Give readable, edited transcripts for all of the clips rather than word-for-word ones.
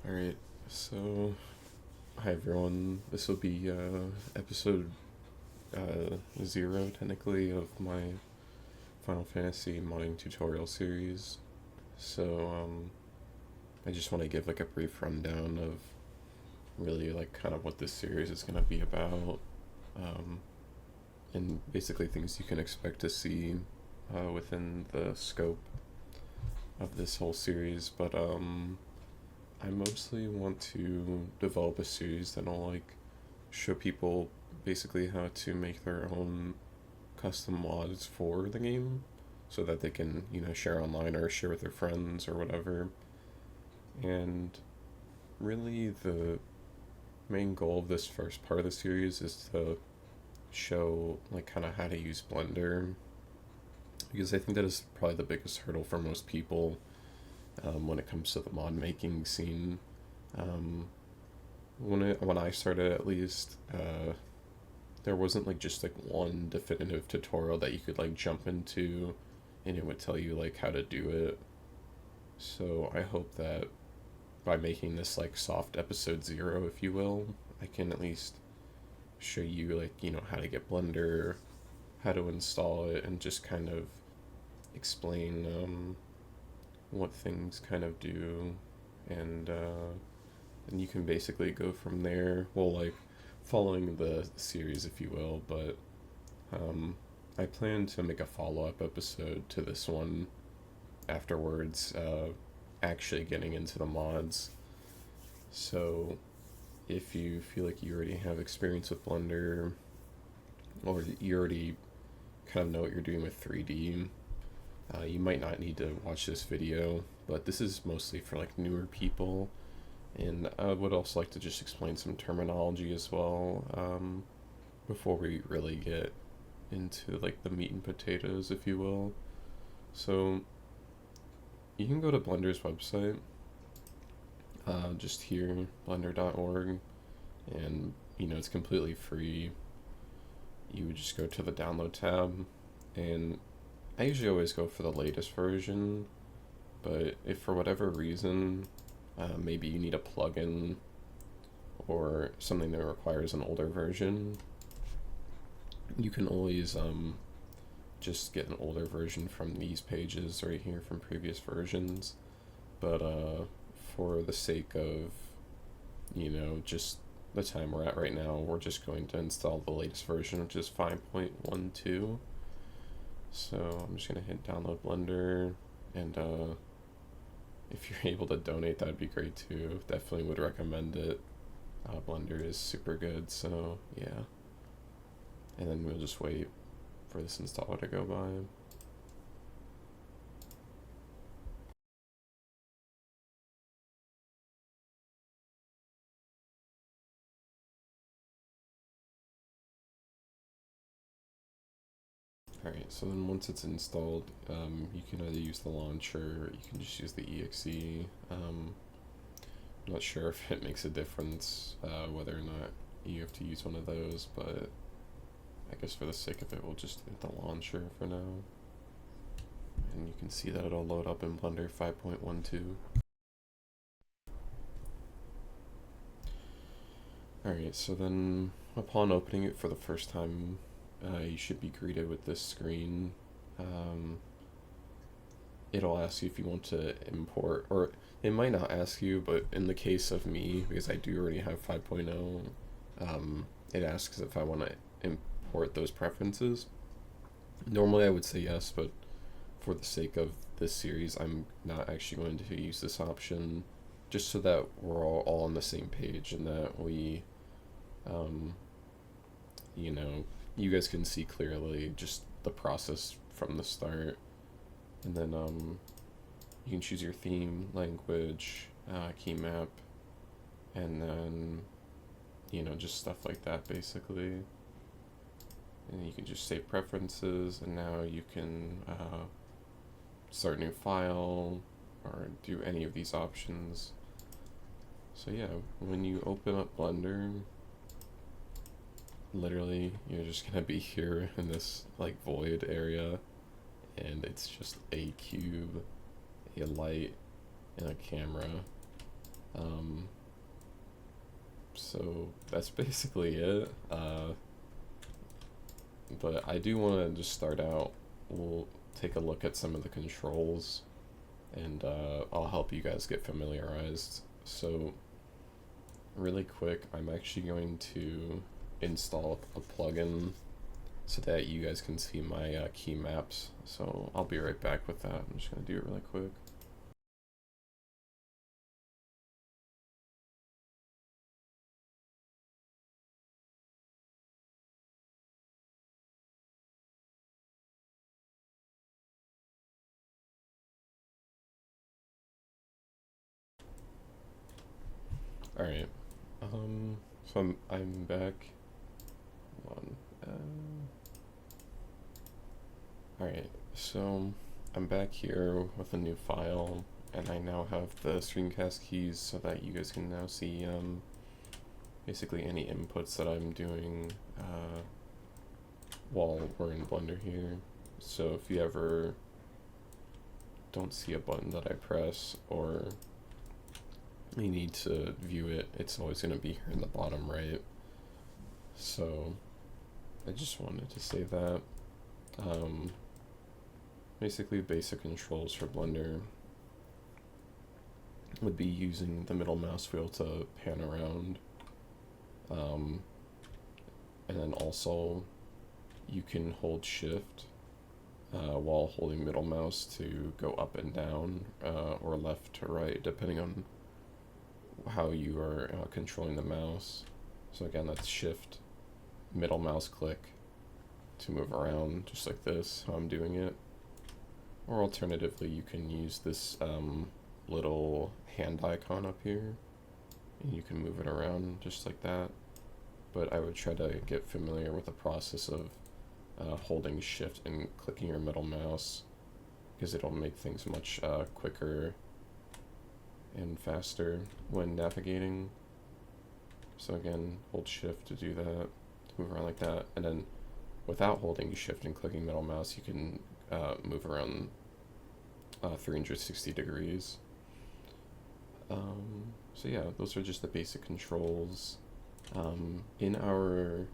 Alright, so hi everyone. This will be episode 0 technically of my Final Fantasy modding tutorial series. So I just want to give like a brief rundown of really like kind of what this series is going to be about, um, and basically things you can expect to see within the scope of this whole series. But I mostly want to develop a series that'll like show people basically how to make their own custom mods for the game so that they can, share online or share with their friends or whatever. And really the main goal of this first part of the series is to show like kind of how to use Blender, because I think that is probably the biggest hurdle for most people when it comes to the mod making scene. Um, when I started, at least, there wasn't like just like one definitive tutorial that you could like jump into, and it would tell you like how to do it. So I hope that by making this like soft episode 0, if you will, I can at least show you like how to get Blender, how to install it, and just kind of explain what things kind of do, and you can basically go from there. Well, like following the series, if you will, but I plan to make a follow-up episode to this one afterwards, actually getting into the mods. So if you feel like you already have experience with Blender, or you already kind of know what you're doing with 3D, you might not need to watch this video, but this is mostly for like newer people. And I would also like to just explain some terminology as well, before we really get into like the meat and potatoes, if you will. So you can go to Blender's website, just here, blender.org, and it's completely free. You would just go to the download tab, and I usually always go for the latest version, but if for whatever reason, maybe you need a plugin or something that requires an older version, you can always just get an older version from these pages right here from previous versions. But for the sake of, just the time we're at right now, we're just going to install the latest version, which is 5.12. So I'm just going to hit download Blender, and if you're able to donate, that'd be great too. Definitely would recommend it. Blender is super good, so yeah. And then we'll just wait for this installer to go by. Alright, so then once it's installed, you can either use the launcher or you can just use the exe. I'm not sure if it makes a difference whether or not you have to use one of those, but I guess for the sake of it, we'll just hit the launcher for now. And you can see that it'll load up in Blender 5.12. Alright, so then upon opening it for the first time, you should be greeted with this screen. It'll ask you if you want to import, or it might not ask you, but in the case of me, because I do already have 5.0, it asks if I want to import those preferences. Normally I would say yes, but for the sake of this series, I'm not actually going to use this option, just so that we're all on the same page and that we, um, you guys can see clearly just the process from the start. And then you can choose your theme, language, key map, and then just stuff like that basically. And you can just save preferences, and now you can start a new file or do any of these options. So yeah, when you open up Blender, literally you're just gonna be here in this like void area, and it's just a cube, a light, and a camera. Um, so that's basically it. But I do want to just start out. We'll take a look at some of the controls, and I'll help you guys get familiarized. So really quick, I'm actually going to install a plugin so that you guys can see my key maps. So I'll be right back with that. I'm just going to do it really quick. All right. So I'm back. Hold on. All right. So I'm back here with a new file, and I now have the screencast keys so that you guys can now see basically any inputs that I'm doing while we're in Blender here. So if you ever don't see a button that I press, or you need to view it, it's always going to be here in the bottom right. So I just wanted to say that. Basically basic controls for Blender would be using the middle mouse wheel to pan around, and then also you can hold shift while holding middle mouse to go up and down, or left to right, depending on how you are controlling the mouse. So again, that's shift, middle mouse click to move around, just like this, how I'm doing it. Or alternatively, you can use this little hand icon up here, and you can move it around just like that. But I would try to get familiar with the process of holding shift and clicking your middle mouse, because it'll make things much quicker and faster when navigating. So again, hold shift to do that, to move around like that, and then without holding shift and clicking middle mouse, you can move around 360 degrees. So yeah, those are just the basic controls. In our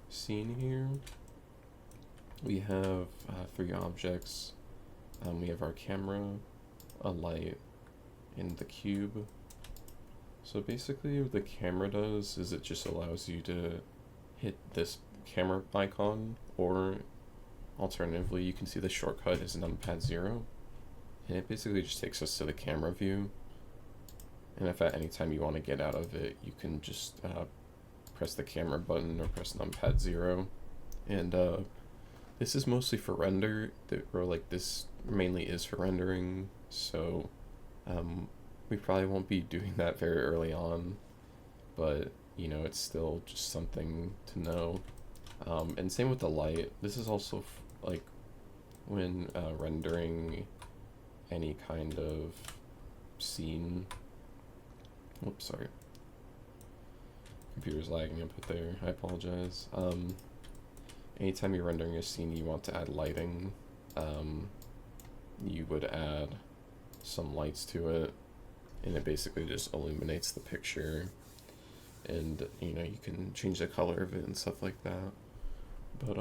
scene here, we have 3 objects. We have our camera, a light, and the cube. So basically what the camera does is it just allows you to hit this camera icon, or alternatively you can see the shortcut is numpad 0, and it basically just takes us to the camera view. And if at any time you want to get out of it, you can just press the camera button or press numpad 0. And this is mostly for render, or like this mainly is for rendering, so we probably won't be doing that very early on, but you know, it's still just something to know. And same with the light. This is also like when rendering any kind of scene. Whoops, sorry. Computer's lagging a bit there. I apologize. Anytime you're rendering a scene, you want to add lighting. You would add some lights to it, and it basically just illuminates the picture. And you know, you can change the color of it and stuff like that. But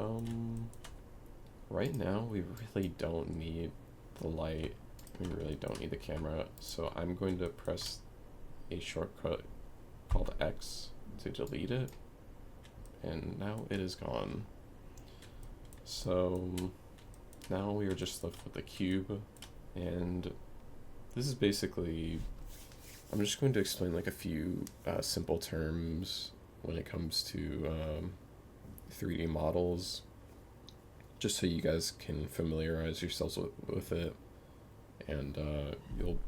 right now we really don't need the light. We really don't need the camera. So I'm going to press a shortcut called X to delete it, and now it is gone. So now we are just left with the cube, and this is basically, I'm just going to explain like a few simple terms when it comes to 3D models, just so you guys can familiarize yourselves with it, and you'll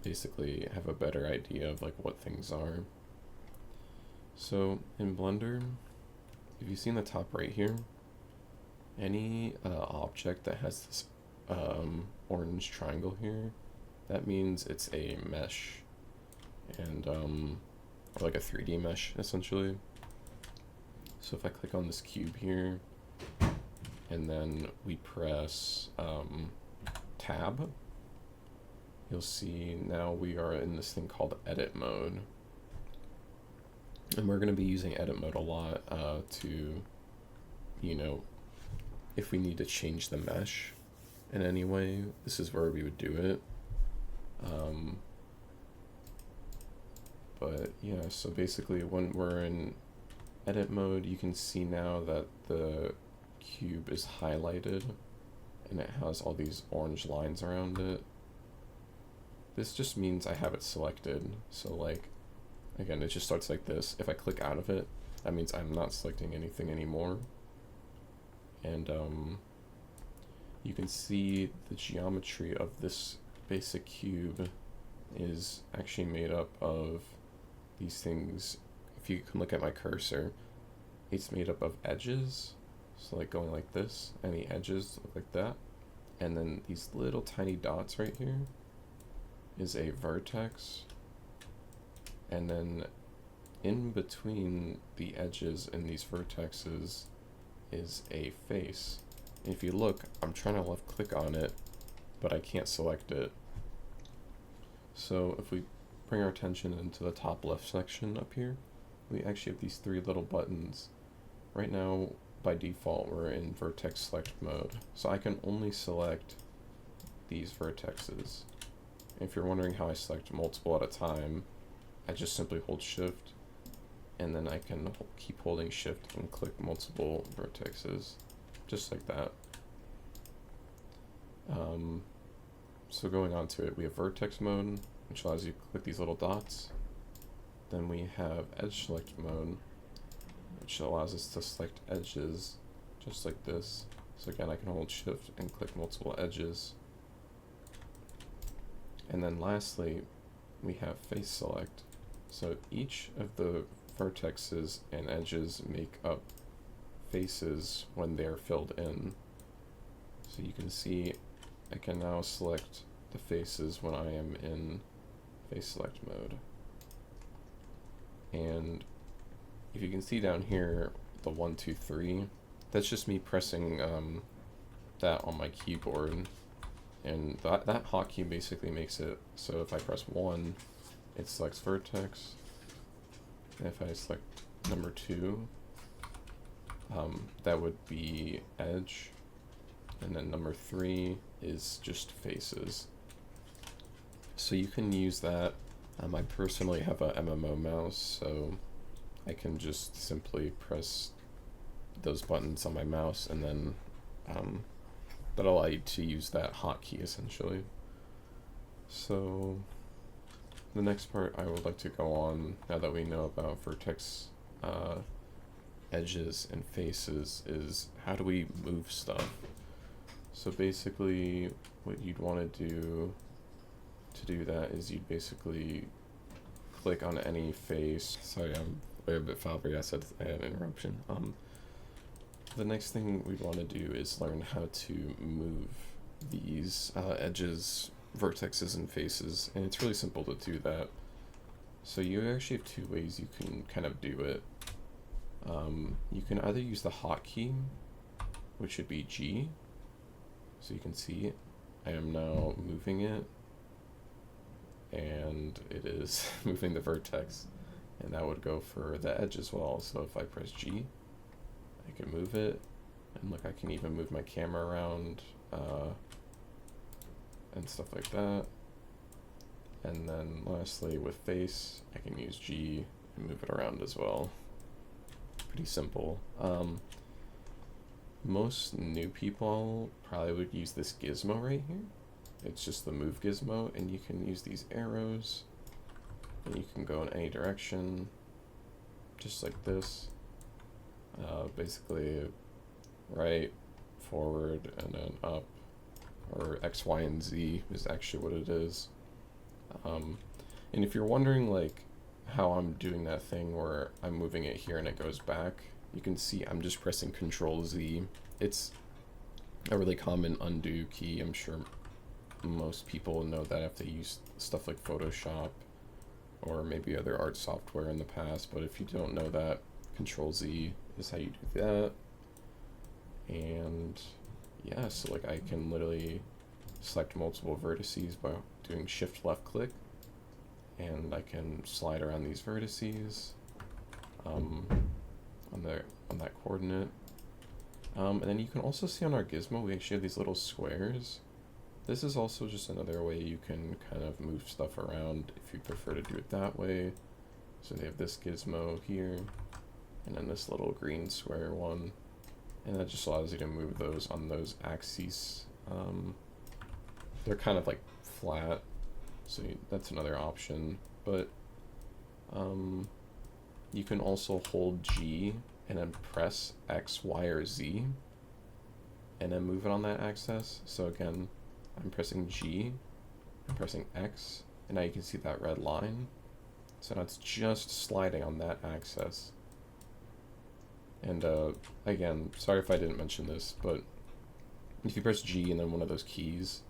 basically have a better idea of like what things are. So in Blender, if you see in the top right here, any object that has this orange triangle here, that means it's a mesh, and or like a 3D mesh essentially. So if I click on this cube here, and then we press tab, you'll see now we are in this thing called edit mode. And we're going to be using edit mode a lot to, you know, if we need to change the mesh in any way, this is where we would do it. But yeah, so basically when we're in edit mode, you can see now that the cube is highlighted and it has all these orange lines around it. This just means I have it selected. So like, again, it just starts like this. If I click out of it, that means I'm not selecting anything anymore. And you can see the geometry of this basic cube is actually made up of these things. If you can look at my cursor, it's made up of edges. So like going like this, and the edges look like that. And then these little tiny dots right here is a vertex. And then in between the edges and these vertexes is a face. And if you look, I'm trying to left click on it, but I can't select it. So if we bring our attention into the top left section up here, we actually have these three little buttons. Right now, by default, we're in vertex select mode. So I can only select these vertexes. If you're wondering how I select multiple at a time, I just simply hold shift, and then I can keep holding shift and click multiple vertexes, just like that. So going on to it, we have vertex mode, which allows you to click these little dots. Then we have edge select mode, which allows us to select edges, just like this. So again, I can hold shift and click multiple edges. And then lastly, we have face select. So each of the vertexes and edges make up faces when they're filled in. So you can see I can now select the faces when I am in face select mode. And if you can see down here, the 1, 2, 3, that's just me pressing that on my keyboard. And that hotkey basically makes it so if I press 1, it selects vertex. And if I select number 2, that would be edge. And then number 3 is just faces. So you can use that. I personally have a MMO mouse, so I can just simply press those buttons on my mouse, and then that'll allow you to use that hotkey essentially. So the next part I would like to go on, now that we know about vertex edges and faces, is how do we move stuff. So basically what you'd want to do that is you'd basically click on any face. Sorry, I'm way a bit flowery, I said I had an interruption. The next thing we'd want to do is learn how to move these edges, vertexes, and faces, and it's really simple to do that. So you actually have two ways you can kind of do it. You can either use the hotkey, which would be G. So you can see I am now moving it, and it is moving the vertex, and that would go for the edge as well. So if I press G, I can move it, and look, I can even move my camera around and stuff like that. And then lastly with face, I can use G and move it around as well. Pretty simple. Most new people probably would use this gizmo right here. It's just the move gizmo, and you can use these arrows, and you can go in any direction, just like this. Basically right, forward, and then up, or X, Y, and Z is actually what it is. And if you're wondering like how I'm doing that thing where I'm moving it here and it goes back, you can see I'm just pressing Control Z. It's a really common undo key. I'm sure most people know that if they use stuff like Photoshop or maybe other art software in the past, but if you don't know that, Control Z is how you do that. And yeah, so like I can literally select multiple vertices by doing shift left click, and I can slide around these vertices on that coordinate. And then you can also see on our gizmo we actually have these little squares. This is also just another way you can kind of move stuff around if you prefer to do it that way. So they have this gizmo here, and then this little green square one, and that just allows you to move those on those axes. They're kind of like flat, so that's another option. But you can also hold G and then press X, Y, or Z, and then move it on that axis. So again, I'm pressing G, I'm pressing X, and now you can see that red line. So now it's just sliding on that axis. And again, sorry if I didn't mention this, but if you press G and then one of those keys,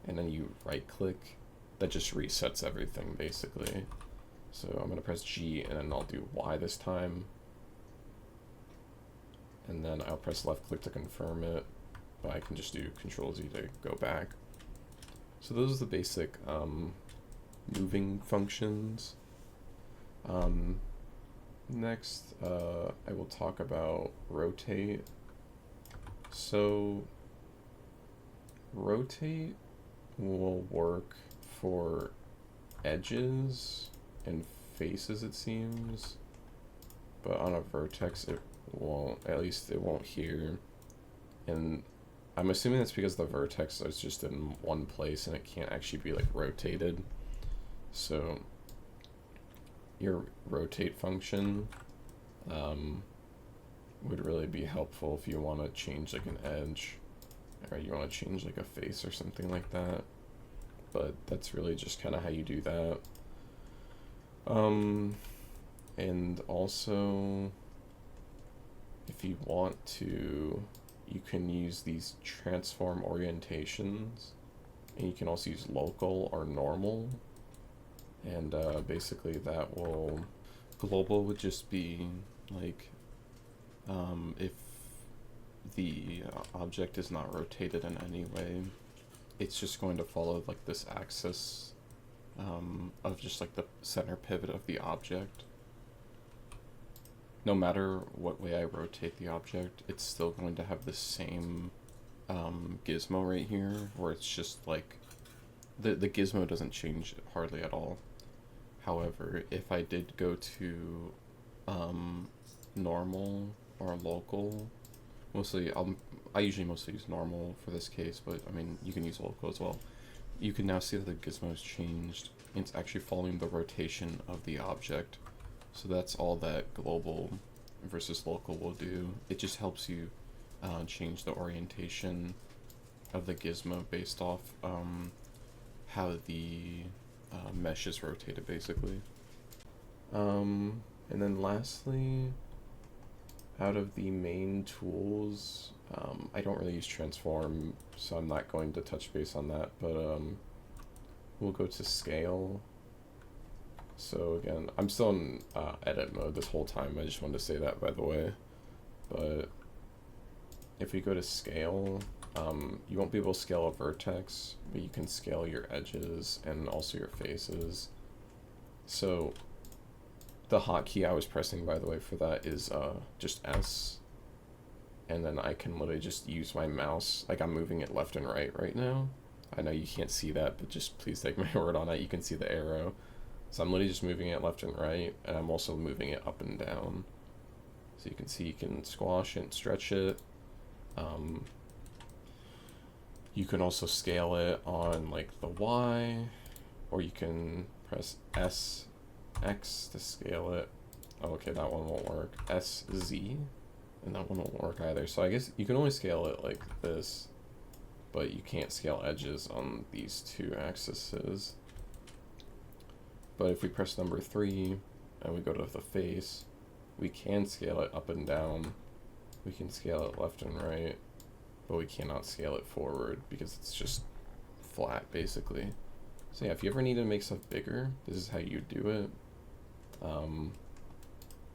and then you right click, that just resets everything basically. So I'm going to press G and then I'll do Y this time. And then I'll press left click to confirm it, but I can just do Control Z to go back. So those are the basic moving functions. Next, I will talk about rotate. So rotate will work for edges and faces, it seems, but on a vertex it won't, at least it won't here. And I'm assuming that's because the vertex is just in one place and it can't actually be like rotated. So your rotate function would really be helpful if you want to change like an edge, or you want to change like a face or something like that. But that's really just kind of how you do that. And also, if you want to, you can use these transform orientations, and you can also use local or normal. And basically that will, global would just be like if the object is not rotated in any way, it's just going to follow like this axis of just like the center pivot of the object. No matter what way I rotate the object, it's still going to have the same gizmo right here, where it's just like the gizmo doesn't change hardly at all. However, if I did go to normal or local, I usually mostly use normal for this case, but I mean you can use local as well. You can now see that the gizmo has changed. It's actually following the rotation of the object. So that's all that global versus local will do. It just helps you change the orientation of the gizmo based off how the mesh is rotated, basically. And then lastly, out of the main tools, I don't really use transform, so I'm not going to touch base on that, but we'll go to scale. So again, I'm still in edit mode this whole time, I just wanted to say that, by the way. But if we go to scale, you won't be able to scale a vertex, but you can scale your edges and also your faces. So the hotkey I was pressing, by the way, for that is just S. And then I can literally just use my mouse, like I'm moving it left and right now. I know you can't see that, but just please take my word on it. You can see the arrow. So I'm literally just moving it left and right, and I'm also moving it up and down. So you can see you can squash it and stretch it. You can also scale it on like the Y, or you can press S, X to scale it. Oh, okay, that one won't work. S, Z, and that one won't work either. So I guess you can only scale it like this, but you can't scale edges on these two axes. But if we press number 3 and we go to the face, we can scale it up and down. We can scale it left and right, but we cannot scale it forward because it's just flat, basically. So yeah, if you ever need to make stuff bigger, this is how you do it.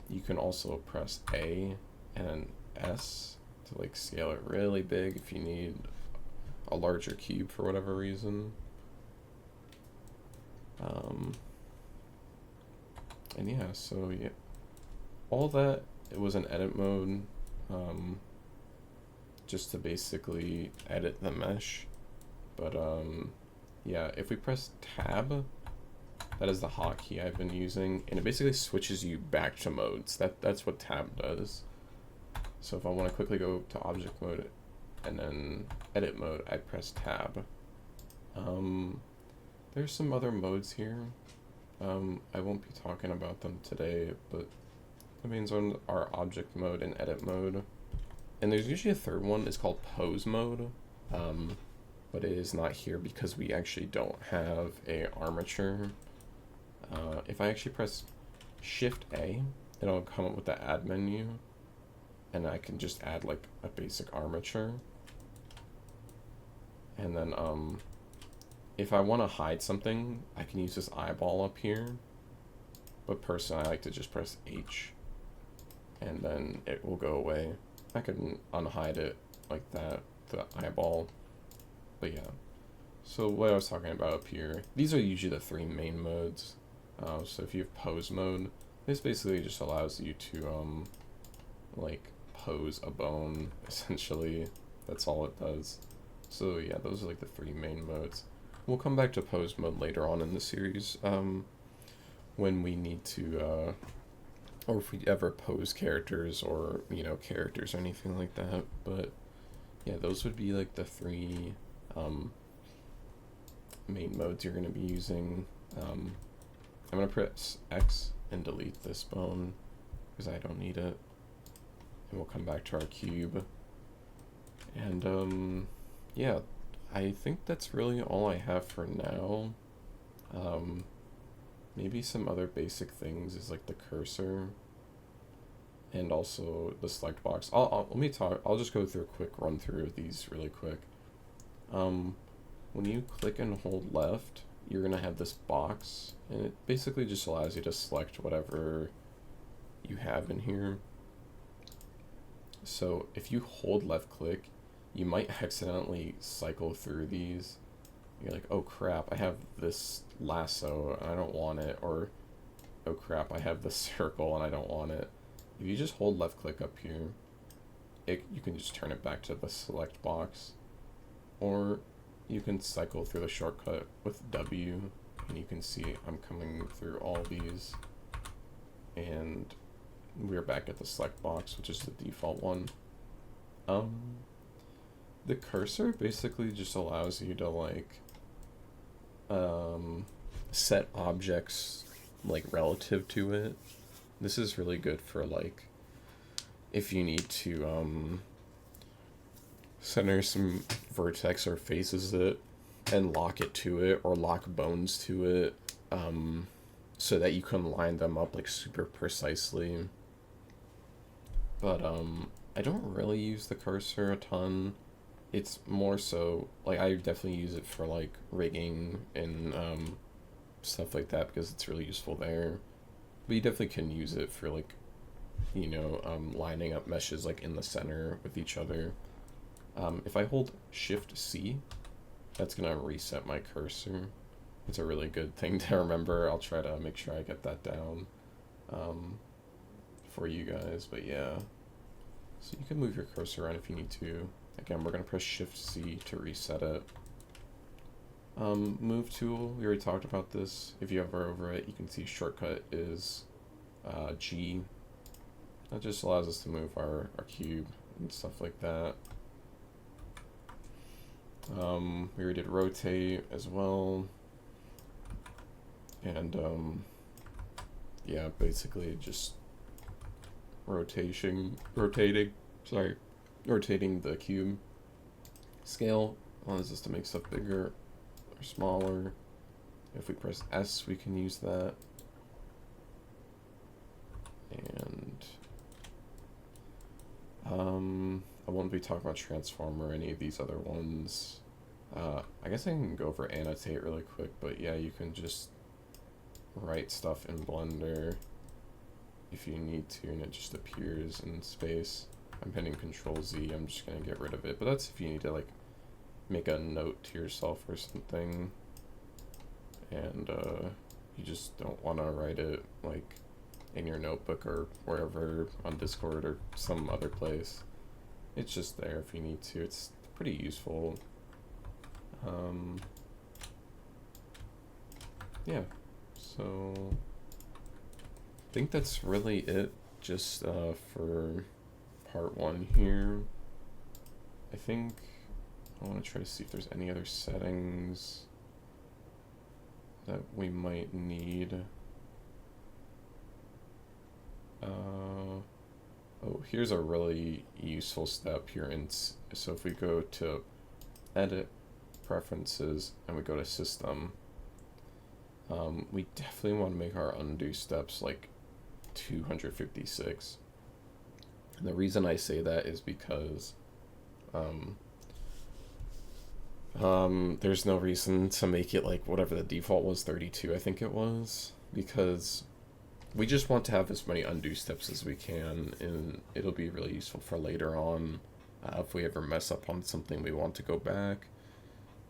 You can also press A and S to like scale it really big if you need a larger cube for whatever reason. And yeah, so yeah, all that, it was in edit mode, just to basically edit the mesh. But yeah, if we press tab, that is the hotkey I've been using, and it basically switches you back to modes. That's what tab does. So if I want to quickly go to object mode and then edit mode, I press tab. There's some other modes here. I won't be talking about them today, but the main ones are object mode and edit mode. And there's usually a third one, it's called pose mode, but it is not here because we actually don't have a armature. If I actually press Shift+A, it'll come up with the add menu, and I can just add like a basic armature. And then if I want to hide something, I can use this eyeball up here, but personally I like to just press H, and then it will go away. I can unhide it like that, the eyeball. But yeah, so what I was talking about up here, these are usually the three main modes. So if you have pose mode, this basically just allows you to like pose a bone, essentially. That's all it does. So yeah, those are like the three main modes. We'll come back to pose mode later on in the series, when we need to, or if we ever pose characters or, you know, characters or anything like that. But yeah, those would be like the three main modes you're going to be using. I'm going to press X and delete this bone because I don't need it. And we'll come back to our cube. And yeah, I think that's really all I have for now. Maybe some other basic things is like the cursor and also the select box. I'll just go through a quick run through of these really quick. When you click and hold left, you're gonna have this box, and it basically just allows you to select whatever you have in here. So if you hold left click, you might accidentally cycle through these. You're like, oh crap, I have this lasso and I don't want it, or oh crap, I have this circle and I don't want it. If you just hold left click up here, you can just turn it back to the select box, or you can cycle through the shortcut with W, and you can see I'm coming through all these, and we're back at the select box, which is the default one. The cursor basically just allows you to like set objects like relative to it. This is really good for like if you need to center some vertex or faces it and lock it to it, or lock bones to it, so that you can line them up like super precisely. But I don't really use the cursor a ton. It's more so like I definitely use it for like rigging and stuff like that because it's really useful there. But you definitely can use it for like, you know, lining up meshes like in the center with each other. If I hold Shift+C, that's gonna reset my cursor. It's a really good thing to remember. I'll try to make sure I get that down for you guys. But yeah, so you can move your cursor around if you need to. Again, we're gonna press Shift+C to reset it. Move tool, we already talked about this. If you hover over it, you can see shortcut is G. That just allows us to move our cube and stuff like that. We already did rotate as well. And yeah, basically just rotating the cube. Scale allows us to make stuff bigger or smaller. If we press S, we can use that. And I won't be talking about transform or any of these other ones. I guess I can go over annotate really quick, but yeah, you can just write stuff in Blender if you need to, and it just appears in space. I'm hitting Control Z, I'm just gonna get rid of it, but that's if you need to like make a note to yourself or something, and you just don't want to write it like in your notebook or wherever on Discord or some other place. It's just there if you need to. It's pretty useful. Yeah, so I think that's really it just for part 1 here. I think I want to try to see if there's any other settings that we might need. Oh, here's a really useful step here. So if we go to Edit, Preferences, and we go to System, we definitely want to make our undo steps like 256. And the reason I say that is because there's no reason to make it like whatever the default was, 32 I think it was, because we just want to have as many undo steps as we can, and it'll be really useful for later on if we ever mess up on something we want to go back,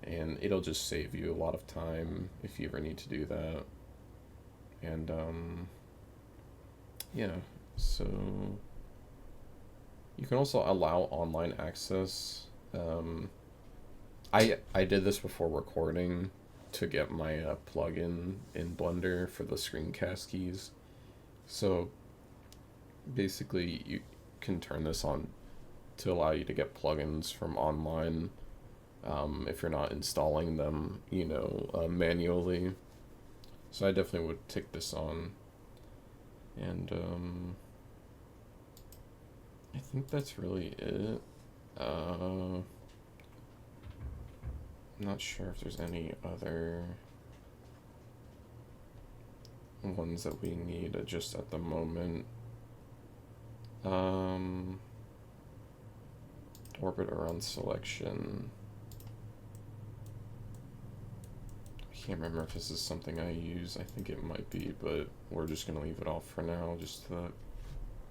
and it'll just save you a lot of time if you ever need to do that. And yeah, so you can also allow online access. I did this before recording to get my plugin in Blender for the screencast keys. So basically you can turn this on to allow you to get plugins from online if you're not installing them, manually. So I definitely would take this on. And I think that's really it. I'm not sure if there's any other ones that we need just at the moment. Orbit around selection. I can't remember if this is something I use. I think it might be, but we're just going to leave it off for now, just to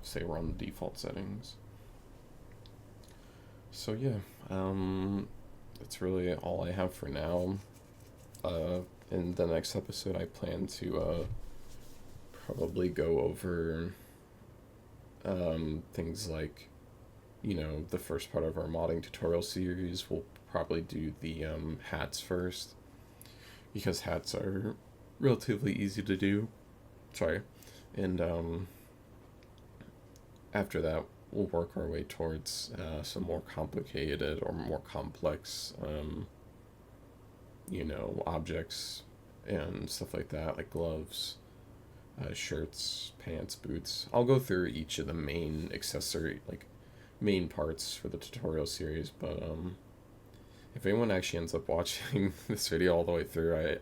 say we're on the default settings. So yeah, that's really all I have for now. In the next episode, I plan to probably go over things like, the first part of our modding tutorial series. We'll probably do the hats first, because hats are relatively easy to do. Sorry. And after that, we'll work our way towards some more complicated or more complex objects and stuff like that, like gloves, shirts, pants, boots. I'll go through each of the main main parts for the tutorial series, but if anyone actually ends up watching this video all the way through,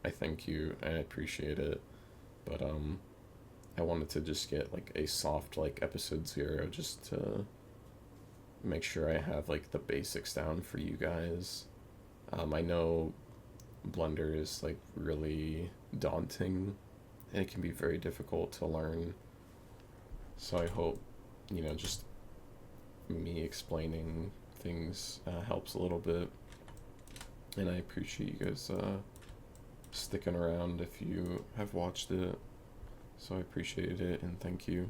I thank you, I appreciate it. But I wanted to just get a soft episode 0, just to make sure I have the basics down for you guys. I know Blender is really daunting, and it can be very difficult to learn. So I hope just me explaining things helps a little bit, and I appreciate you guys sticking around if you have watched it. So I appreciate it, and thank you.